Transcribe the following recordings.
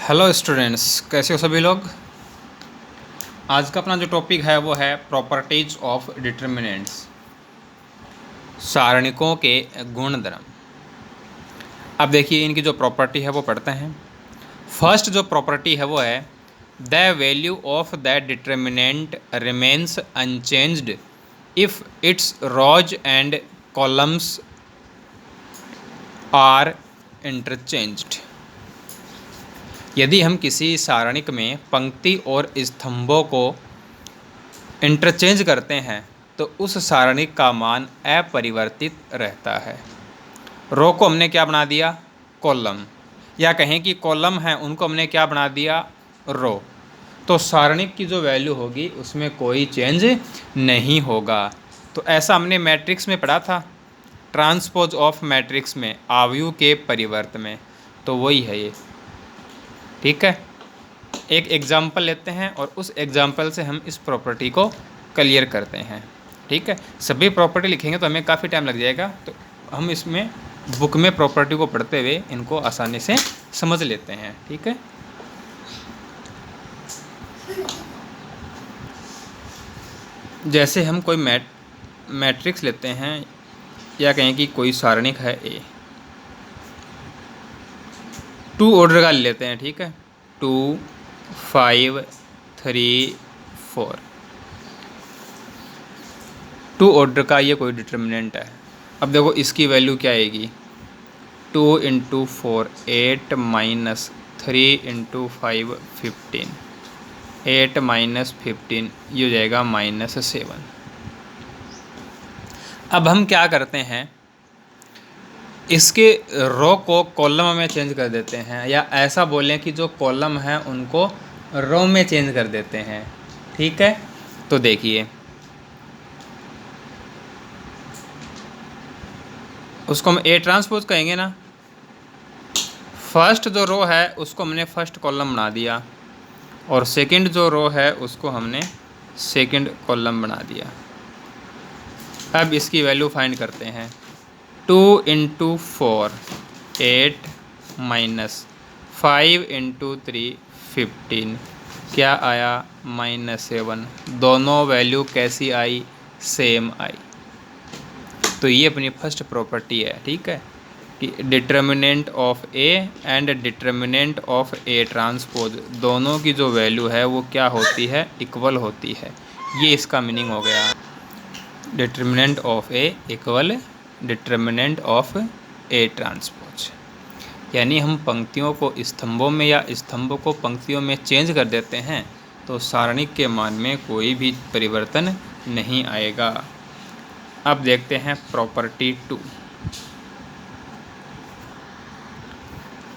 Hello students, कैसे हो सभी लोग। आज का अपना जो टॉपिक है वो है प्रॉपर्टीज ऑफ डिटर्मिनेंट्स, सारणिकों के गुणधर्म। अब देखिए इनकी जो प्रॉपर्टी है वो पढ़ते हैं। फर्स्ट जो प्रॉपर्टी है वो है the value of the determinant remains unchanged if its rows and columns are interchanged. यदि हम किसी सारणिक में पंक्ति और स्तंभों को इंटरचेंज करते हैं तो उस सारणिक का मान अपरिवर्तित रहता है। रो को हमने क्या बना दिया, कॉलम, या कहें कि कॉलम है उनको हमने क्या बना दिया, रो। तो सारणिक की जो वैल्यू होगी उसमें कोई चेंज नहीं होगा। तो ऐसा हमने मैट्रिक्स में पढ़ा था, ट्रांसपोज ऑफ मैट्रिक्स में, आव्यूह के परिवर्त में। तो वही है ये, ठीक है। एक एग्जाम्पल लेते हैं और उस एग्जाम्पल से हम इस प्रॉपर्टी को क्लियर करते हैं, ठीक है। सभी प्रॉपर्टी लिखेंगे तो हमें काफ़ी टाइम लग जाएगा, तो हम इसमें बुक में प्रॉपर्टी को पढ़ते हुए इनको आसानी से समझ लेते हैं, ठीक है। जैसे हम कोई मैट्रिक्स लेते हैं, या कहें कि कोई सारणिक है ए, 2 ऑर्डर का लेते हैं, ठीक है। 2, 5, 3, 4, 2 ऑर्डर का ये कोई डिटर्मिनेंट है। अब देखो इसकी वैल्यू क्या आएगी, 2 × 4 8 - 3 × 5 15, 8 - 15 ये हो जाएगा -7। अब हम क्या करते हैं, इसके रो को कॉलम में चेंज कर देते हैं, या ऐसा बोलें कि जो कॉलम है उनको रो में चेंज कर देते हैं, ठीक है। तो देखिए उसको हम ए ट्रांसपोज कहेंगे ना। फर्स्ट जो रो है उसको हमने फर्स्ट कॉलम बना दिया, और सेकंड जो रो है उसको हमने सेकंड कॉलम बना दिया। अब इसकी वैल्यू फाइंड करते हैं। 2 × 4 8 - 5 × 3 15 क्या आया, -7। दोनों वैल्यू कैसी आई, सेम आई। तो ये अपनी फर्स्ट प्रॉपर्टी है, ठीक है, कि determinant of A and determinant of A transpose दोनों की जो वैल्यू है वो क्या होती है, इक्वल होती है। ये इसका मीनिंग हो गया, determinant of A equal determinant of A transpose. यानी हम पंक्तियों को स्तंभों में या स्तंभों को पंक्तियों में चेंज कर देते हैं तो सारणिक के मान में कोई भी परिवर्तन नहीं आएगा। अब देखते हैं प्रॉपर्टी 2।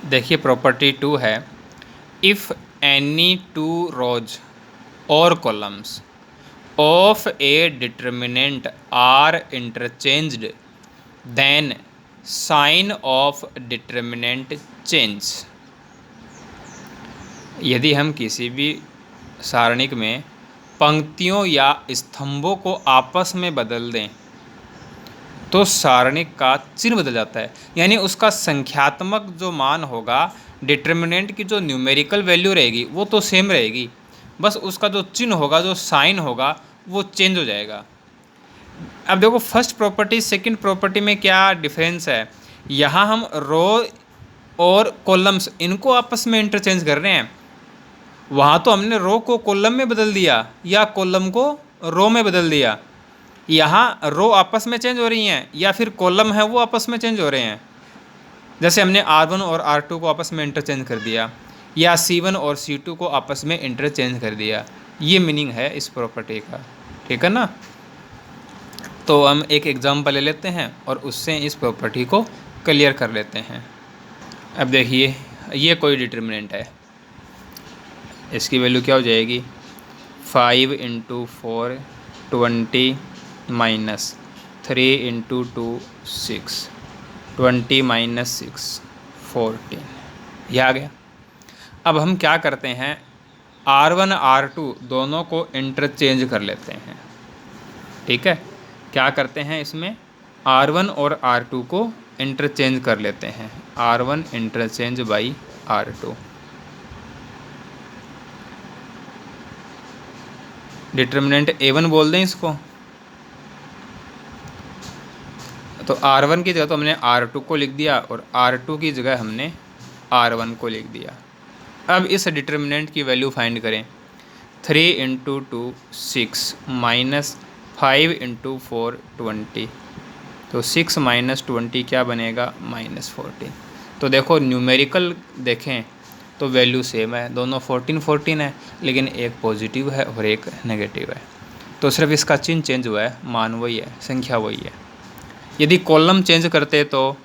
देखिए प्रॉपर्टी 2 है, इफ़ एनी 2 रोज और columns of a determinant are interchanged then sign of determinant change. यदि हम किसी भी सारणिक में पंक्तियों या स्तंभों को आपस में बदल दें तो सारणिक का चिन्ह बदल जाता है। यानी उसका संख्यात्मक जो मान होगा, डिटर्मिनेंट की जो न्यूमेरिकल वैल्यू रहेगी वो तो सेम रहेगी, बस उसका जो चिन्ह होगा, जो साइन होगा, वो चेंज हो जाएगा। अब देखो फर्स्ट प्रॉपर्टी सेकंड प्रॉपर्टी में क्या डिफरेंस है। यहाँ हम रो और कॉलम्स इनको आपस में इंटरचेंज कर रहे हैं, वहाँ तो हमने रो को कॉलम में बदल दिया या कॉलम को रो में बदल दिया। यहाँ रो आपस में चेंज हो रही हैं या फिर कॉलम है वो आपस में चेंज हो रहे हैं। जैसे हमने R1 और R2 को आपस में इंटरचेंज कर दिया, या C1 और C2 को आपस में इंटरचेंज कर दिया। ये मीनिंग है इस प्रॉपर्टी का, ठीक है ना। तो हम एक एग्जांपल ले लेते हैं और उससे इस प्रॉपर्टी को क्लियर कर लेते हैं। अब देखिए ये कोई डिटर्मिनेंट है, इसकी वैल्यू क्या हो जाएगी, 5 × 4 20 - 3 × 2 6 20 - 6 14 ये आ गया। अब हम क्या करते हैं, R1 R2 दोनों को इंटरचेंज कर लेते हैं, ठीक है। क्या करते हैं इसमें, R1 और R2 को इंटरचेंज कर लेते हैं, R1 interchange by R2। Determinant A1 बोल दें इसको। तो R1 की जगह तो हमने R2 को लिख दिया और R2 की जगह हमने R1 को लिख दिया। अब इस डिटर्मिनेंट की वैल्यू फाइंड करें। 3 इंटू 2 6 माइनस 5 इंटू 4 20। तो 6 माइनस 20 क्या बनेगा? -14। तो देखो न्यूमेरिकल देखें तो वैल्यू सेम है, दोनों 14 14 है, लेकिन एक पॉजिटिव है और एक नेगेटिव है। तो सिर्फ इसका चिन्ह चेंज हुआ है, मान वही है, संख्या वही है। यदि कॉलम चेंज करते तो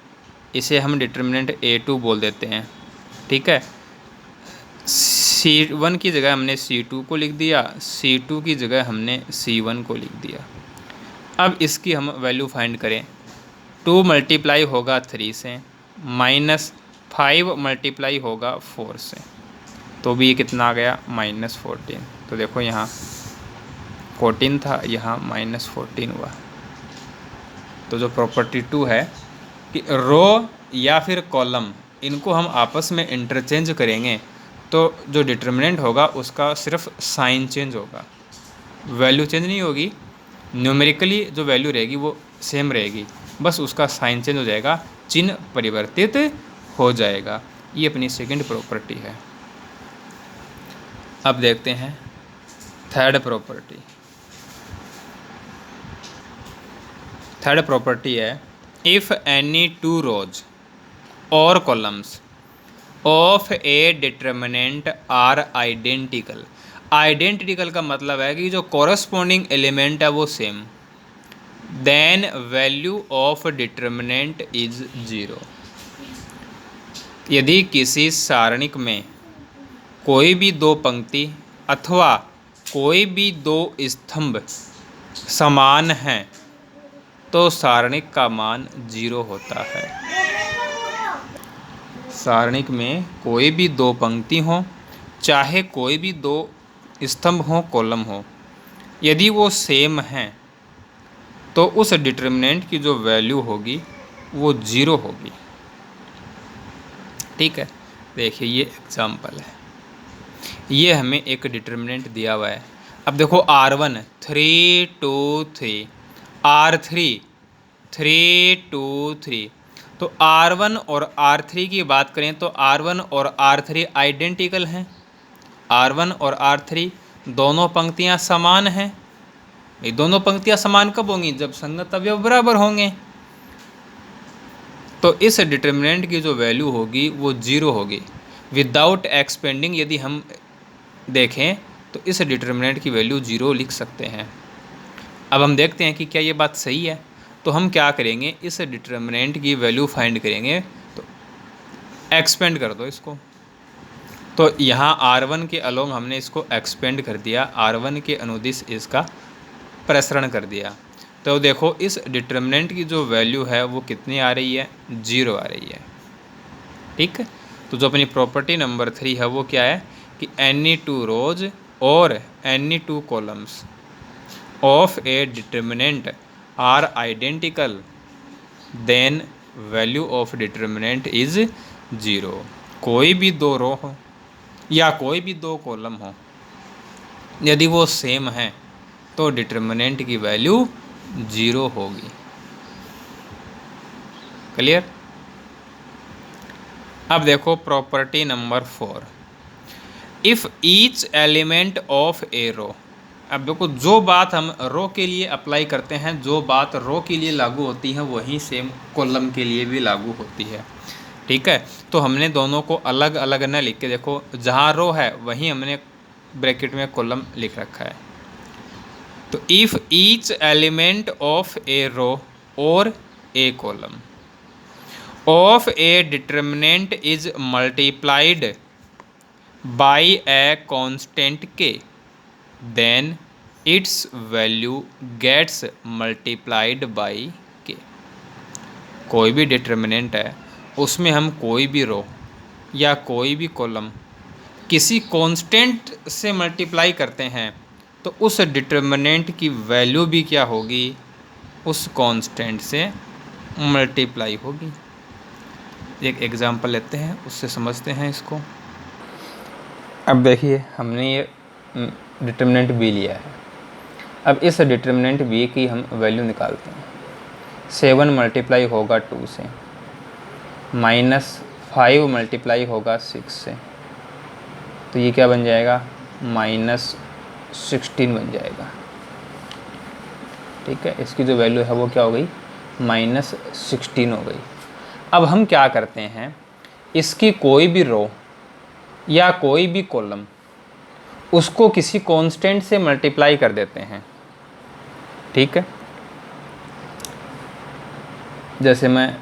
इसे हम डिटर्मिनेंट A2 बोल देते हैं, ठीक है। C1 की जगह हमने C2 को लिख दिया, C2 की जगह हमने C1 को लिख दिया। अब इसकी हम वैल्यू फाइंड करें। 2 मल्टीप्लाई होगा 3 से, -5 मल्टीप्लाई होगा 4 से, तो भी ये कितना आ गया? -14। तो देखो यहाँ 14 था, यहाँ -14 हुआ। तो जो प्रॉपर्टी 2 है कि रो या फिर कॉलम, इनको हम आपस में इंटरचेंज करेंगे तो जो डिटर्मिनेंट होगा उसका सिर्फ साइन चेंज होगा, वैल्यू चेंज नहीं होगी। न्यूमेरिकली जो वैल्यू रहेगी वो सेम रहेगी, बस उसका साइन चेंज हो जाएगा, चिन्ह परिवर्तित हो जाएगा। ये अपनी सेकंड प्रॉपर्टी है। अब देखते हैं थर्ड प्रॉपर्टी। थर्ड प्रॉपर्टी है इफ़ एनी टू रोज और columns of a determinant are identical. Identical का मतलब है कि जो कॉरस्पॉन्डिंग एलिमेंट है वो same, then value of determinant is 0। यदि किसी सारणिक में कोई भी दो पंक्ति अथवा कोई भी दो स्तंभ समान हैं तो सारणिक का मान 0 होता है। सारणिक में कोई भी दो पंक्ति हो, चाहे कोई भी दो स्तंभ हो, कॉलम हो, यदि वो सेम हैं तो उस डिटर्मिनेंट की जो वैल्यू होगी वो 0 होगी, ठीक है। देखिए ये एग्जाम्पल है, ये हमें एक डिटर्मिनेंट दिया हुआ है। अब देखो R1 3 2 3, R3 3 2 3। तो R1 और R3 की बात करें तो R1 और R3 आइडेंटिकल हैं। R1 और R3 दोनों पंक्तियां समान हैं। ये दोनों पंक्तियां समान कब होंगी? जब संगत अवयव बराबर होंगे। तो इस डिटर्मिनेंट की जो वैल्यू होगी वो 0 होगी। विदाउट एक्सपेंडिंग यदि हम देखें तो इस डिटर्मिनेंट की वैल्यू 0 लिख सकते हैं। अब हम देखते हैं कि क्या ये बात सही है। तो हम क्या करेंगे, इस डिटर्मिनेंट की वैल्यू फाइंड करेंगे। तो एक्सपेंड कर दो इसको। तो यहाँ R1 के अलोंग हमने इसको एक्सपेंड कर दिया, R1 के अनुदिश इसका प्रसरण कर दिया। तो देखो इस डिटर्मिनेंट की जो वैल्यू है वो कितनी आ रही है? 0 आ रही है, ठीक है। तो जो अपनी प्रॉपर्टी नंबर 3 है वो क्या है कि एनी टू रोज और any two columns of a determinant are identical, then value of determinant is 0। कोई भी दो रो हो या कोई भी दो कॉलम हो, यदि वो सेम हैं तो डिटर्मिनेंट की वैल्यू 0 होगी। क्लियर? अब देखो property number 4, if each element of a row. अब देखो जो बात हम रो के लिए अप्लाई करते हैं, जो बात रो के लिए लागू होती है वही सेम कॉलम के लिए भी लागू होती है, ठीक है। तो हमने दोनों को अलग अलग न लिख के, देखो जहाँ रो है वहीं हमने ब्रैकेट में कॉलम लिख रखा है। तो if each element of a row और a column of a determinant is multiplied by a constant K, then its value gets multiplied by K. कोई भी डिटर्मिनेंट है उसमें हम कोई भी रो या कोई भी कॉलम किसी कांस्टेंट से मल्टीप्लाई करते हैं तो उस डिटर्मिनेंट की वैल्यू भी क्या होगी? उस कांस्टेंट से मल्टीप्लाई होगी। एक एग्जांपल लेते हैं, उससे समझते हैं इसको। अब देखिए हमने ये डिटर्मिनेंट बी लिया है, अब इस डिटर्मिनेंट b की हम वैल्यू निकालते हैं। 7 मल्टीप्लाई होगा 2 से, -5 मल्टीप्लाई होगा 6 से, तो ये क्या बन जाएगा, -16 बन जाएगा। ठीक है, इसकी जो वैल्यू है वो क्या हो गई, -16 हो गई। अब हम क्या करते हैं, इसकी कोई भी रो या कोई भी कॉलम उसको किसी कांस्टेंट से मल्टीप्लाई कर देते हैं। ठीक है, जैसे मैं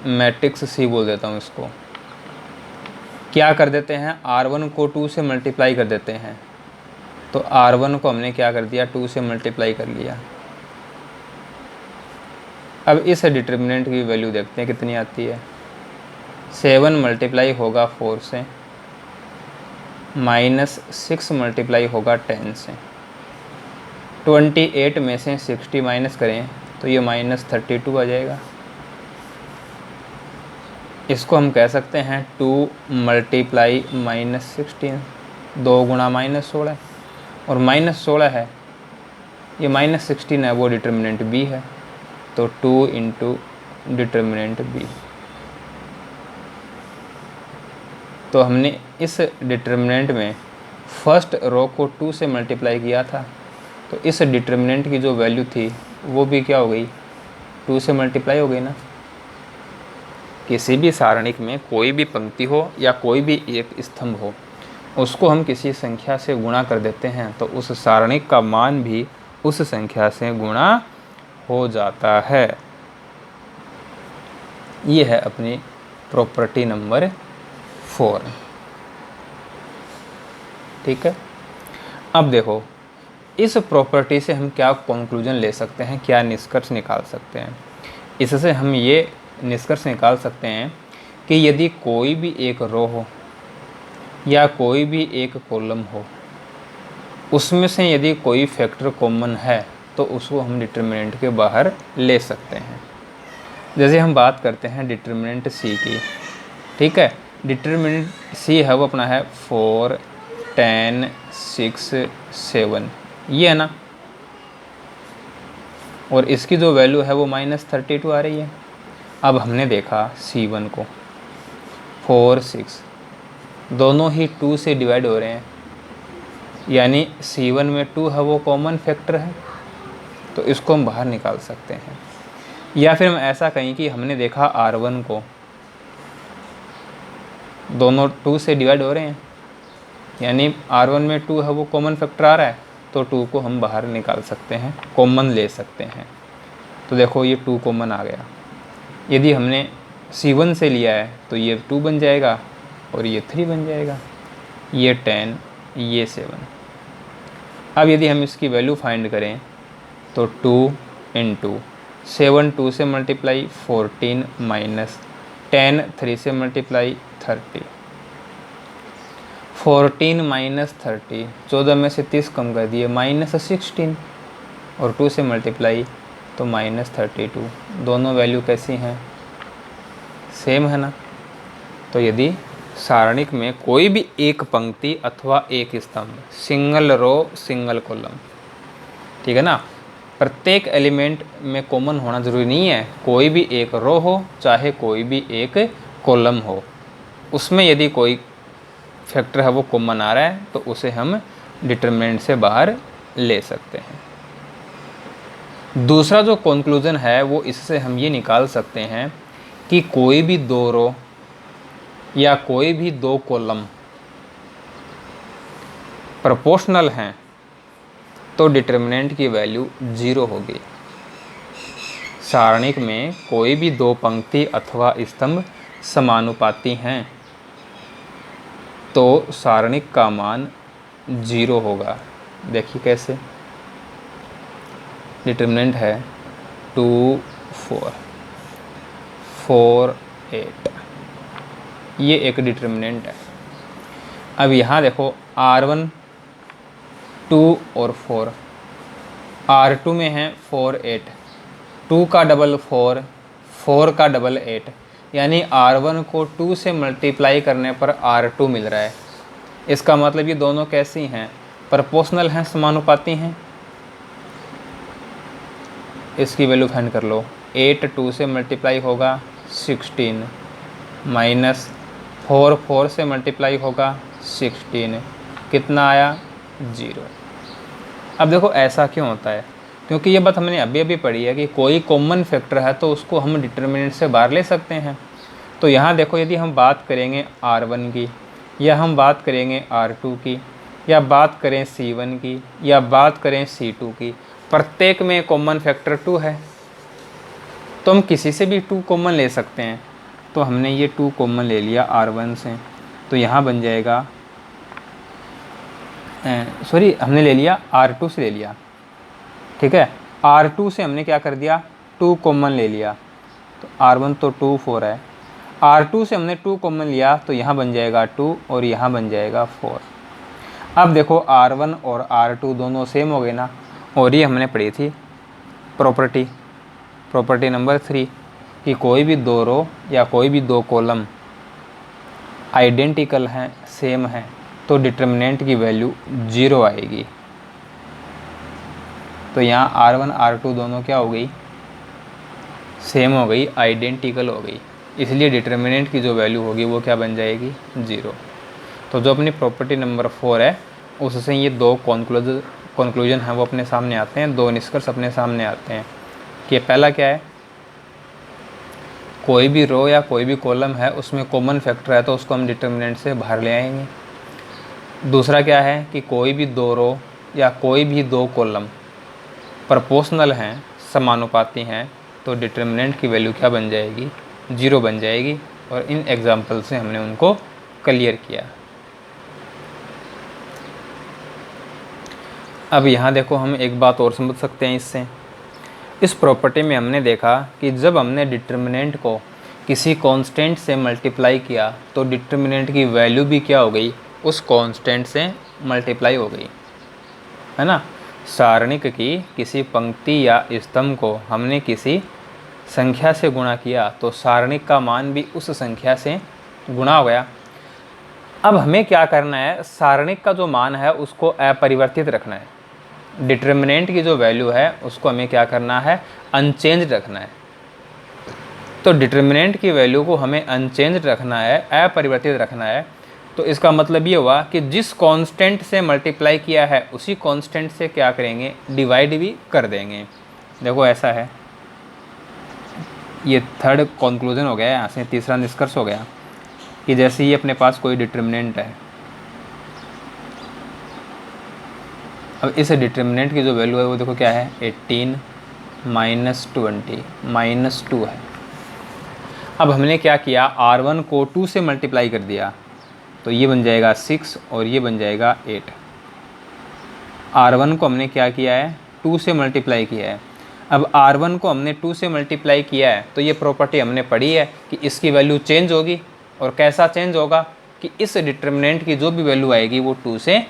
मैट्रिक्स C बोल देता हूँ इसको। क्या कर देते हैं, R1 को 2 से मल्टीप्लाई कर देते हैं, तो R1 को हमने क्या कर दिया, 2 से मल्टीप्लाई कर लिया। अब इस डिटर्मिनेंट की वैल्यू देखते हैं कितनी आती है। 7 मल्टीप्लाई होगा 4 से, -6 मल्टीप्लाई होगा 10 से। 28 में से 60 माइनस करें तो ये -32 आ जाएगा। इसको हम कह सकते हैं 2 मल्टीप्लाई -16, 2 गुणा -16, और -16 है, ये -16 है, वो डिटर्मिनेंट b है, तो 2 इंटू डिटर्मिनेंट b। तो हमने इस डिटर्मिनेंट में फर्स्ट रो को 2 से मल्टीप्लाई किया था, तो इस डिटर्मिनेंट की जो वैल्यू थी वो भी क्या हो गई, 2 से मल्टीप्लाई हो गई ना। किसी भी सारणिक में कोई भी पंक्ति हो या कोई भी एक स्तंभ हो, उसको हम किसी संख्या से गुणा कर देते हैं तो उस सारणिक का मान भी उस संख्या से गुणा हो जाता है। ये है अपनी प्रॉपर्टी नंबर 4। ठीक है, अब देखो इस प्रॉपर्टी से हम क्या कंक्लूजन ले सकते हैं, क्या निष्कर्ष निकाल सकते हैं। इससे हम ये निष्कर्ष निकाल सकते हैं कि यदि कोई भी एक रो हो या कोई भी एक कॉलम हो, उसमें से यदि कोई फैक्टर कॉमन है तो उसको हम डिटर्मिनेंट के बाहर ले सकते हैं। जैसे हम बात करते हैं डिटर्मिनेंट C की। ठीक है, डिटर्मिनेंट C है वो अपना है 4, 10, 6, 7, ये है ना, और इसकी जो वैल्यू है वो -32 आ रही है। अब हमने देखा C1 को, 4, 6 दोनों ही 2 से डिवाइड हो रहे हैं, यानी C1 में 2 है वो कॉमन फैक्टर है, तो इसको हम बाहर निकाल सकते हैं। या फिर हम ऐसा कहें कि हमने देखा R1 को, दोनों 2 से डिवाइड हो रहे हैं, यानी R1 में 2 है वो कॉमन फैक्टर आ रहा है, तो 2 को हम बाहर निकाल सकते हैं, कॉमन ले सकते हैं। तो देखो ये 2 कॉमन आ गया। यदि हमने C1 से लिया है तो ये 2 बन जाएगा और ये 3 बन जाएगा, ये 10, ये 7। अब यदि हम इसकी वैल्यू फाइंड करें तो 2 इंटू 7 2 से मल्टीप्लाई 14 माइनस 10 3 से मल्टीप्लाई 30, 14 माइनस 30, 14 में से 30 कम कर दिए -16, और 2 से मल्टीप्लाई तो -32। दोनों वैल्यू कैसी हैं, सेम है ना। तो यदि सारणिक में कोई भी एक पंक्ति अथवा एक स्तंभ, सिंगल रो सिंगल कॉलम, ठीक है ना, प्रत्येक एलिमेंट में कॉमन होना ज़रूरी नहीं है, कोई भी एक रो हो चाहे कोई भी एक कॉलम हो, उसमें यदि कोई फैक्टर है वो कॉमन आ रहा है तो उसे हम डिटरमिनेंट से बाहर ले सकते हैं। दूसरा जो कंक्लूजन है वो इससे हम ये निकाल सकते हैं कि कोई भी 2 रो या कोई भी 2 कॉलम प्रोपोर्शनल हैं तो डिटरमिनेंट की वैल्यू 0 होगी। सारणिक में कोई भी 2 पंक्ति अथवा स्तंभ समानुपाती हैं तो सारणिक का मान 0 होगा। देखिए कैसे, डिटरमिनेंट है 2, 4, 4, 8, ये एक डिटरमिनेंट है। अब यहाँ देखो R1 2 और 4, R2 में है 4, 8, 2 का डबल 4, 4 का डबल 8, यानी R1 को 2 से मल्टीप्लाई करने पर R2 मिल रहा है। इसका मतलब ये दोनों कैसी हैं, प्रोपोर्शनल हैं, समानुपाती हैं। इसकी वैल्यू फाइंड कर लो। 8 2 से मल्टीप्लाई होगा 16, माइनस 4 4 से मल्टीप्लाई होगा 16, कितना आया 0। अब देखो ऐसा क्यों होता है, क्योंकि ये बात हमने अभी अभी पढ़ी है कि कोई कॉमन फैक्टर है तो उसको हम डिटर्मिनेंट से बाहर ले सकते हैं। तो यहाँ देखो, यदि हम बात करेंगे R1 की, या हम बात करेंगे R2 की, या बात करें C1 की, या बात करें C2 की, प्रत्येक में कॉमन फैक्टर 2 है। तो हम किसी से भी 2 कॉमन ले सकते हैं। तो हमने ये 2 कॉमन ले लिया R1 से, तो यहाँ बन जाएगा, सॉरी हमने ले लिया R2 से ले लिया, ठीक है। R2 से हमने क्या कर दिया, 2 कॉमन ले लिया, तो R1 तो 2 4 है। R2 से हमने 2 कॉमन लिया तो यहाँ बन जाएगा 2 और यहाँ बन जाएगा 4। अब देखो R1 और R2 दोनों सेम हो गए ना। और ये हमने पढ़ी थी प्रॉपर्टी नंबर 3 कि कोई भी 2 रो या कोई भी 2 कॉलम आइडेंटिकल हैं, सेम हैं, तो डिटर्मिनेंट की वैल्यू 0 आएगी। तो यहाँ R1 R2 दोनों क्या हो गई, सेम हो गई, आइडेंटिकल हो गई, इसलिए डिटर्मिनेंट की जो वैल्यू होगी वो क्या बन जाएगी 0। तो जो अपनी प्रॉपर्टी नंबर 4 है उससे ये 2 कंक्लूजन हैं वो अपने सामने आते हैं, 2 निष्कर्ष अपने सामने आते हैं कि पहला क्या है, कोई भी रो या कोई भी कॉलम है उसमें कॉमन फैक्टर है तो उसको हम डिटर्मिनेंट से बाहर ले आएंगे। दूसरा क्या है कि कोई भी 2 रो या कोई भी 2 कॉलम प्रोपोर्शनल हैं, समानुपाती हैं, तो डिटर्मिनेंट की वैल्यू क्या बन जाएगी 0 बन जाएगी। और इन एग्जाम्पल से हमने उनको क्लियर किया। अब यहाँ देखो, हम एक बात और समझ सकते हैं इससे। इस प्रॉपर्टी में हमने देखा कि जब हमने डिटर्मिनेंट को किसी कांस्टेंट से मल्टीप्लाई किया तो डिटर्मिनेंट की वैल्यू भी क्या हो गई, उस कांस्टेंट से मल्टीप्लाई हो गई, है ना। सारणिक की किसी पंक्ति या स्तंभ को हमने किसी संख्या से गुणा किया तो सारणिक का मान भी उस संख्या से गुणा हो गया। अब हमें क्या करना है, सारणिक का जो मान है उसको अपरिवर्तित रखना है। डिटर्मिनेंट की जो वैल्यू है उसको हमें क्या करना है, अनचेंज रखना है। तो डिटर्मिनेंट की वैल्यू को हमें अनचेंज रखना है, अपरिवर्तित रखना है। तो इसका मतलब ये हुआ कि जिस कांस्टेंट से मल्टीप्लाई किया है उसी कांस्टेंट से क्या करेंगे, डिवाइड भी कर देंगे। देखो ऐसा है, ये थर्ड कंक्लूजन हो गया, यहाँ से तीसरा निष्कर्ष हो गया कि जैसे ही अपने पास कोई डिटर्मिनेंट है, अब इस डिटर्मिनेंट की जो वैल्यू है वो देखो क्या है, 18 माइनस 20 माइनस 2 है। अब हमने क्या किया, R1 को 2 से मल्टीप्लाई कर दिया तो ये बन जाएगा 6 और ये बन जाएगा 8। R1 को हमने क्या किया है, 2 से मल्टीप्लाई किया है। अब R1 को हमने 2 से मल्टीप्लाई किया है तो ये प्रॉपर्टी हमने पढ़ी है कि इसकी वैल्यू चेंज होगी। और कैसा चेंज होगा कि इस डिटर्मिनेंट की जो भी वैल्यू आएगी वो 2 से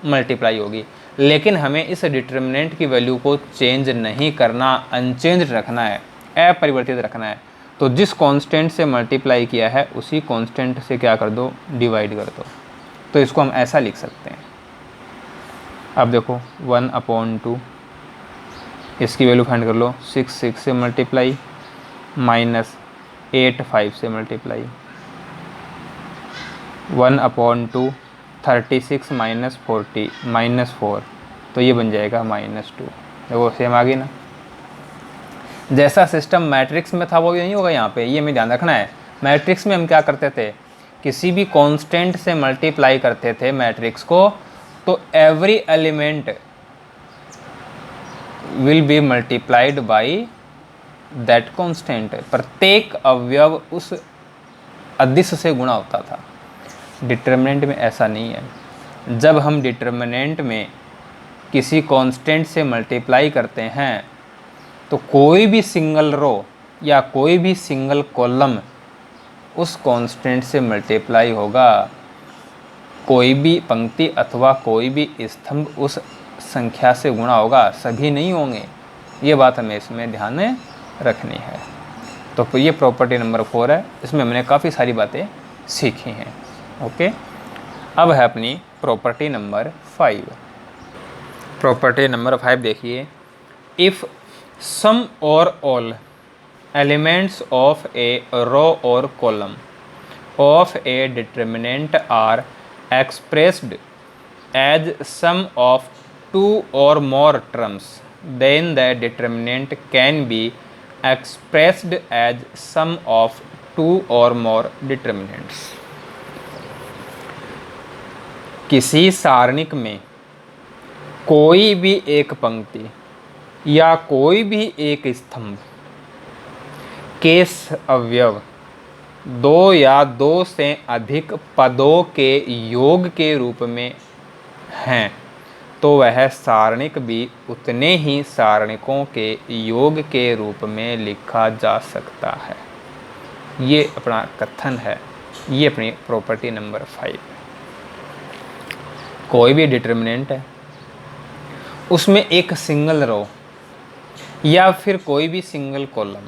मल्टीप्लाई होगी। लेकिन हमें इस डिटर्मिनेंट की वैल्यू को चेंज नहीं करना, अनचेंज रखना है, अपरिवर्तित रखना है। तो जिस कांस्टेंट से मल्टीप्लाई किया है उसी कांस्टेंट से क्या कर दो, डिवाइड कर दो। तो इसको हम ऐसा लिख सकते हैं। अब देखो 1/2, इसकी वैल्यू फाइंड कर लो, 6 से मल्टीप्लाई माइनस 8 5 से मल्टीप्लाई, 1/2 36 माइनस 40 माइनस 4, तो ये बन जाएगा -2। देखो सेम आ गई ना। जैसा सिस्टम मैट्रिक्स में था वो नहीं होगा यहाँ पे, ये हमें ध्यान रखना है। मैट्रिक्स में हम क्या करते थे, किसी भी कांस्टेंट से मल्टीप्लाई करते थे मैट्रिक्स को, तो every element will be multiplied by that constant. प्रत्येक अवयव उस अदिश से गुणा होता था। डिटर्मिनेंट में ऐसा नहीं है। जब हम डिटर्मिनेंट में किसी कांस्टेंट से मल्टीप्लाई करते हैं तो कोई भी सिंगल रो या कोई भी सिंगल कॉलम उस कांस्टेंट से मल्टीप्लाई होगा। कोई भी पंक्ति अथवा कोई भी स्तंभ उस संख्या से गुणा होगा, सभी नहीं होंगे। ये बात हमें इसमें ध्यान में रखनी है। तो ये प्रॉपर्टी नंबर 4 है, इसमें हमने काफ़ी सारी बातें सीखी हैं। ओके, अब है अपनी प्रॉपर्टी नंबर 5। प्रॉपर्टी नंबर 5 देखिए, इफ़ सम और all elements of a row और column of a determinant are expressed as sum of two और more terms, then the determinant can be expressed as sum of two or more determinants। किसी सारणिक में कोई भी एक पंक्ति या कोई भी एक स्तंभ के अवयव दो या दो से अधिक पदों के योग के रूप में हैं, तो वह सारणिक भी उतने ही सारणिकों के योग के रूप में लिखा जा सकता है। ये अपना कथन है, ये अपनी प्रॉपर्टी नंबर 5। कोई भी डिटर्मिनेंट है, उसमें एक सिंगल रो या फिर कोई भी सिंगल कॉलम,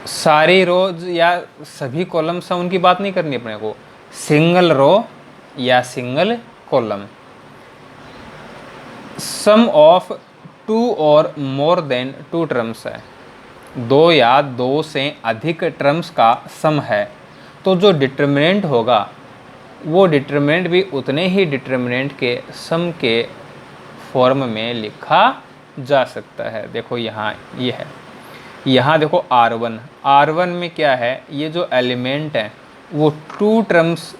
सारी रोज या सभी कॉलम्स हैं उनकी बात नहीं करनी अपने को, सिंगल रो या single column, sum of two और मोर देन टू टर्म्स है, दो या दो से अधिक टर्म्स का सम है, तो जो डिटर्मिनेंट होगा वो डिटर्मिनेंट भी उतने ही डिटर्मिनेंट के सम के फॉर्म में लिखा जा सकता है। देखो यहाँ ये है, यहाँ देखो R1 में क्या है, ये जो एलिमेंट है वो टू टर्म्स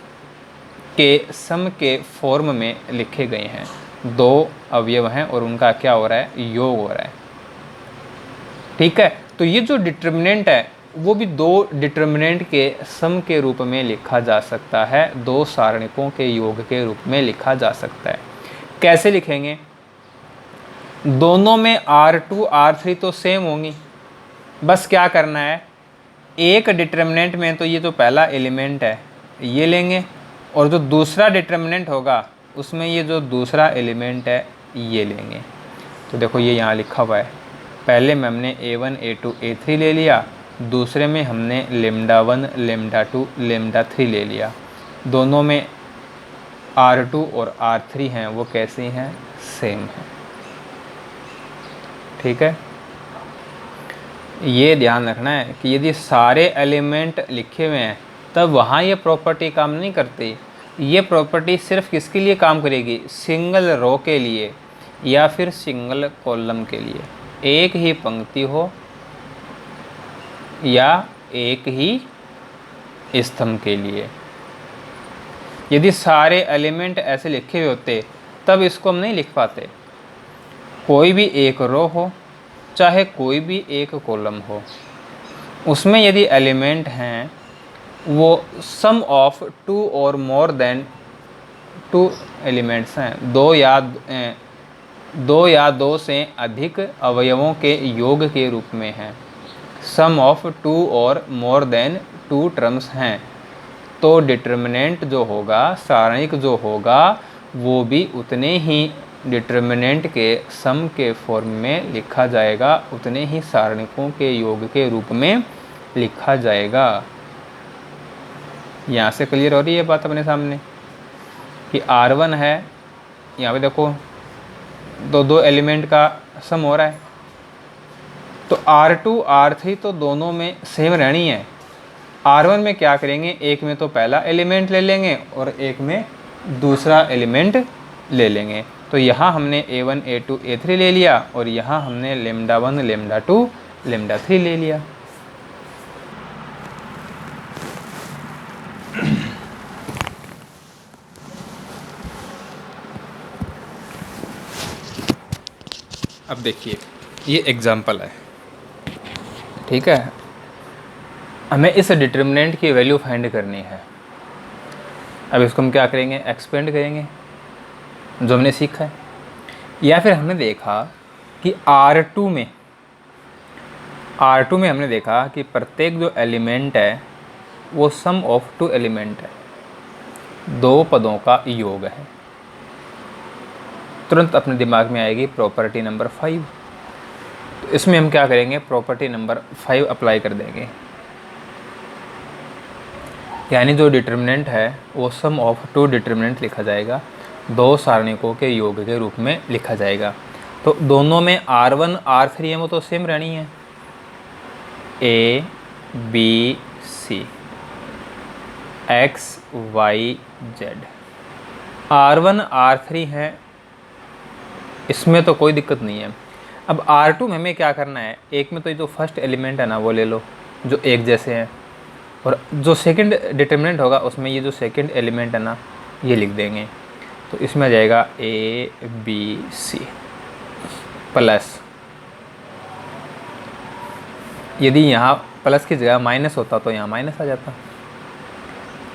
के सम के फॉर्म में लिखे गए हैं, दो अवयव हैं और उनका क्या हो रहा है, योग हो रहा है। ठीक है, तो ये जो डिटर्मिनेंट है वो भी दो डिटर्मिनेंट के सम के रूप में लिखा जा सकता है, दो सारणिकों के योग के रूप में लिखा जा सकता है। कैसे लिखेंगे, दोनों में R2 R3 तो सेम होंगी, बस क्या करना है, एक डिटर्मिनेंट में तो ये जो पहला एलिमेंट है ये लेंगे और जो दूसरा डिटर्मिनेंट होगा उसमें ये जो दूसरा एलिमेंट है ये लेंगे। तो देखो ये यहाँ लिखा हुआ है, पहले में हमने A1 A2 A3 ले लिया, दूसरे में हमने λ1 λ2 λ3 ले लिया। दोनों में R2 और R3 हैं वो कैसे हैं, सेम हैं। ठीक है, ये ध्यान रखना है कि यदि सारे एलिमेंट लिखे हुए हैं तब वहाँ ये प्रॉपर्टी काम नहीं करती। ये प्रॉपर्टी सिर्फ किसके लिए काम करेगी, सिंगल रो के लिए या फिर सिंगल कॉलम के लिए, एक ही पंक्ति हो या एक ही स्तंभ के लिए। यदि सारे एलिमेंट ऐसे लिखे हुए होते तब इसको हम नहीं लिख पाते। कोई भी एक रो हो चाहे कोई भी एक कॉलम हो, उसमें यदि एलिमेंट हैं वो सम ऑफ टू और मोर देन टू एलिमेंट्स हैं, दो या दो से अधिक अवयवों के योग के रूप में हैं, सम ऑफ टू और मोर देन टू टर्म्स हैं, तो डिटर्मिनेंट जो होगा, सारणिक जो होगा, वो भी उतने ही डिटर्मिनेंट के सम के फॉर्म में लिखा जाएगा, उतने ही सारणिकों के योग के रूप में लिखा जाएगा। यहाँ से क्लियर हो रही है बात अपने सामने कि R1 है, यहाँ पे देखो दो एलिमेंट का सम हो रहा है, तो R2 R3 तो दोनों में सेम रहनी है। R1 में क्या करेंगे, एक में तो पहला एलिमेंट ले लेंगे और एक में दूसरा एलिमेंट ले लेंगे। तो यहाँ हमने A1 A2 A3 ले लिया और यहाँ हमने λ1 λ2 λ3 ले लिया। अब देखिए ये एग्जाम्पल है, ठीक है, हमें इस डिटर्मिनेंट की वैल्यू फाइंड करनी है। अब इसको हम क्या करेंगे, एक्सपेंड करेंगे जो हमने सीखा है, या फिर हमने देखा कि R2 में हमने देखा कि प्रत्येक जो एलिमेंट है वो सम ऑफ टू एलिमेंट है, दो पदों का योग है। तुरंत अपने दिमाग में आएगी प्रॉपर्टी नंबर 5। तो इसमें हम क्या करेंगे, प्रॉपर्टी नंबर 5 अप्लाई कर देंगे, यानी जो डिटर्मिनेंट है वो सम ऑफ टू डिटर्मिनेंट लिखा जाएगा, दो सारणिकों के योग के रूप में लिखा जाएगा। तो दोनों में R1 R3 है वो तो सेम रहनी है, A B C X Y Z। R1 R3 है, इसमें तो कोई दिक्कत नहीं है। अब R2 में हमें क्या करना है, एक में तो जो फर्स्ट एलिमेंट है ना वो ले लो जो एक जैसे हैं, और जो सेकंड डिटर्मिनेंट होगा उसमें ये जो सेकंड एलिमेंट है ना ये लिख देंगे। तो इसमें आ जाएगा A B C प्लस, यदि यहाँ प्लस की जगह माइनस होता तो यहाँ माइनस आ जाता,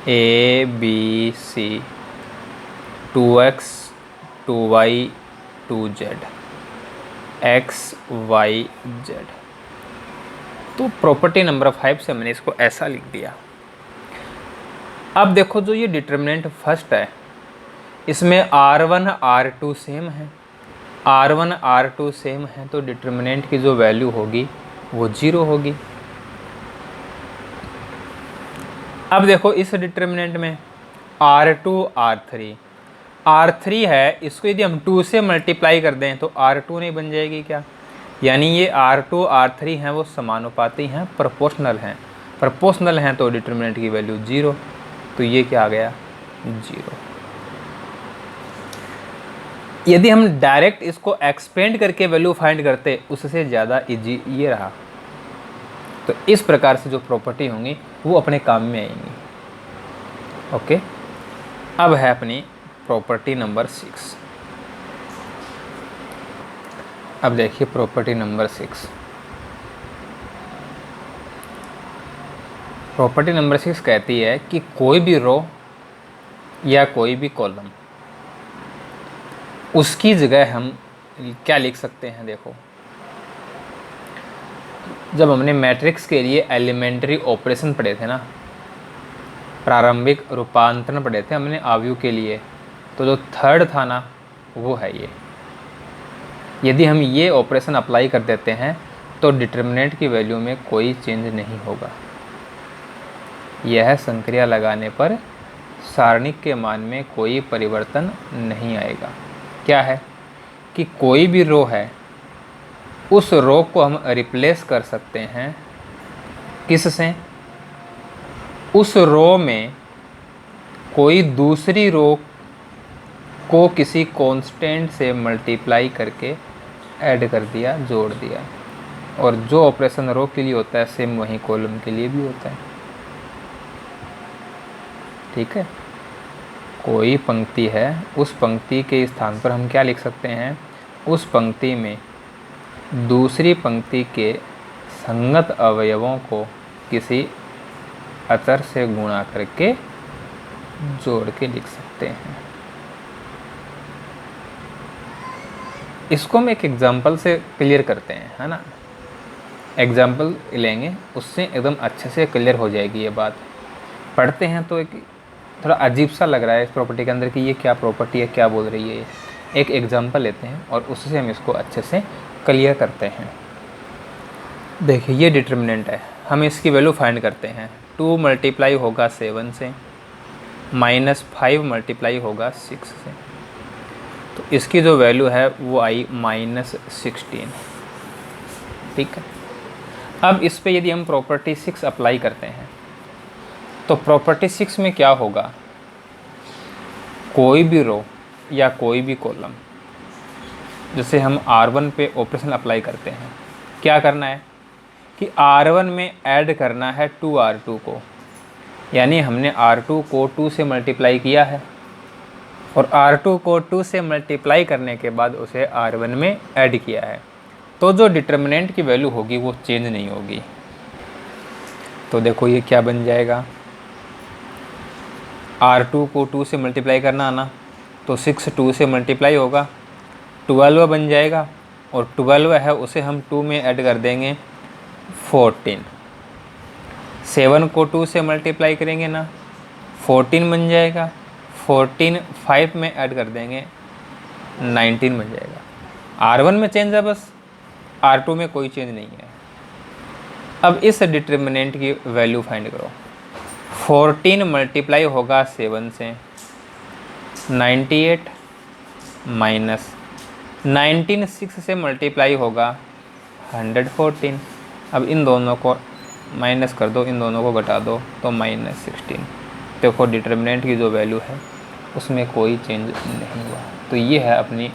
A B C 2x 2y 2z x y z। तो प्रॉपर्टी नंबर 5 से हमने इसको ऐसा लिख दिया। अब देखो जो ये डिटर्मिनेंट फर्स्ट है इसमें R1 R2 सेम है, R1 R2 सेम है तो डिटर्मिनेंट की जो वैल्यू होगी वो 0 होगी। अब देखो इस डिटर्मिनेंट में R2 R3 है, इसको यदि हम 2 से मल्टीप्लाई कर दें तो R2 नहीं बन जाएगी क्या, यानी ये R2 R3 हैं वो समानुपाती हैं, प्रोपोर्शनल हैं तो डिटर्मिनेंट की वैल्यू 0, तो ये क्या आ गया 0। यदि हम डायरेक्ट इसको एक्सपेंड करके वैल्यू फाइंड करते उससे ज़्यादा इजी ये रहा। तो इस प्रकार से जो प्रॉपर्टी होंगी वो अपने काम में आएंगी। ओके, अब है अपनी प्रॉपर्टी नंबर 6। अब देखिए प्रॉपर्टी नंबर 6। प्रॉपर्टी नंबर 6 कहती है कि कोई भी रो या कोई भी कॉलम, उसकी जगह हम क्या लिख सकते हैं। देखो जब हमने मैट्रिक्स के लिए एलिमेंट्री ऑपरेशन पढ़े थे ना, प्रारंभिक रूपांतरण पढ़े थे हमने आव्यूह के लिए, तो जो थर्ड था ना वो है ये। यदि हम ये ऑपरेशन अप्लाई कर देते हैं तो डिटर्मिनेंट की वैल्यू में कोई चेंज नहीं होगा। यह संक्रिया लगाने पर सारणिक के मान में कोई परिवर्तन नहीं आएगा। क्या है कि कोई भी रो है उस रो को हम रिप्लेस कर सकते हैं किससे, उस रो में कोई दूसरी रो को किसी कांस्टेंट से मल्टीप्लाई करके ऐड कर दिया, जोड़ दिया, और जो ऑपरेशन रो के लिए होता है सेम वही कॉलम के लिए भी होता है। ठीक है, कोई पंक्ति है, उस पंक्ति के स्थान पर हम क्या लिख सकते हैं, उस पंक्ति में दूसरी पंक्ति के संगत अवयवों को किसी अचर से गुणा करके जोड़ के लिख सकते हैं। इसको हम एक एग्जाम्पल से क्लियर करते हैं, है ना। एग्जाम्पल लेंगे उससे एकदम अच्छे से क्लियर हो जाएगी ये बात। पढ़ते हैं तो एक थोड़ा अजीब सा लग रहा है इस प्रॉपर्टी के अंदर कि ये क्या प्रॉपर्टी है, क्या बोल रही है ये। एक एग्जाम्पल लेते हैं और उससे हम इसको अच्छे से क्लियर करते हैं। देखिए ये डिटर्मिनेंट है, हम इसकी वैल्यू फाइंड करते हैं। 2 मल्टीप्लाई होगा 7 से, -5 मल्टीप्लाई होगा 6 से, तो इसकी जो वैल्यू है वो आई -16। ठीक है, अब इस पे यदि हम प्रॉपर्टी 6 अप्लाई करते हैं तो प्रॉपर्टी 6 में क्या होगा, कोई भी रो या कोई भी कॉलम, जैसे हम R1 पे ऑपरेशन अप्लाई करते हैं, क्या करना है कि R1 में ऐड करना है 2R2 को, यानी हमने R2 को 2 से मल्टीप्लाई किया है और R2 को 2 से मल्टीप्लाई करने के बाद उसे R1 में ऐड किया है, तो जो डिटर्मिनेंट की वैल्यू होगी वो चेंज नहीं होगी। तो देखो ये क्या बन जाएगा, R2 को 2 से मल्टीप्लाई करना आना, तो 6 2 से मल्टीप्लाई होगा 12 बन जाएगा, और 12 है उसे हम 2 में ऐड कर देंगे 14। 7 को 2 से मल्टीप्लाई करेंगे ना 14 बन जाएगा, 14 5 में ऐड कर देंगे 19 बन जाएगा। R1 में चेंज है बस, R2 में कोई चेंज नहीं है। अब इस डिटर्मिनेंट की वैल्यू फाइंड करो। 14 मल्टीप्लाई होगा 7 से 98 माइनस 19 6 से मल्टीप्लाई होगा 114। अब इन दोनों को माइनस कर दो, इन दोनों को घटा दो तो -16। देखो डिटर्मिनेंट की जो वैल्यू है उसमें कोई चेंज नहीं हुआ। तो ये है अपनी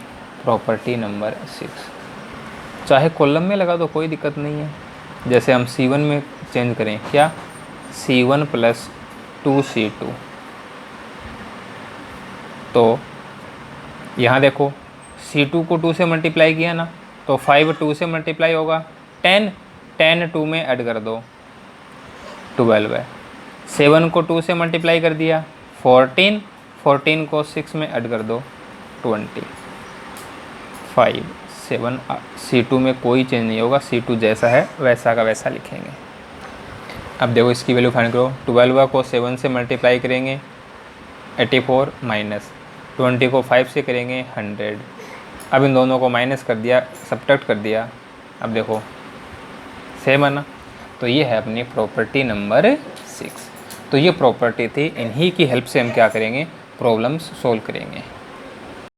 प्रॉपर्टी नंबर 6। चाहे कॉलम में लगा दो कोई दिक्कत नहीं है। जैसे हम C1 में चेंज करें, क्या C1 + 2C2, तो यहाँ देखो C2 को 2 से मल्टीप्लाई किया ना, तो 5 2 से मल्टीप्लाई होगा 10, 10 2 में ऐड कर दो 12 है। 7 को 2 से मल्टीप्लाई कर दिया 14, 14 को 6 में ऐड कर दो 20। 5 7 C2 में कोई चेंज नहीं होगा, C2 जैसा है वैसा का वैसा लिखेंगे। अब देखो इसकी वैल्यू फाइंड करो। 12 को 7 से मल्टीप्लाई करेंगे 84, माइनस 20 को 5 से करेंगे 100। अब इन दोनों को माइनस कर दिया, सब्ट्रैक्ट कर दिया। अब देखो सेम है ना। तो ये है अपनी प्रॉपर्टी नंबर 6। तो ये प्रॉपर्टी थी, इन्हीं की हेल्प से हम क्या करेंगे, प्रॉब्लम्स सोल्व करेंगे।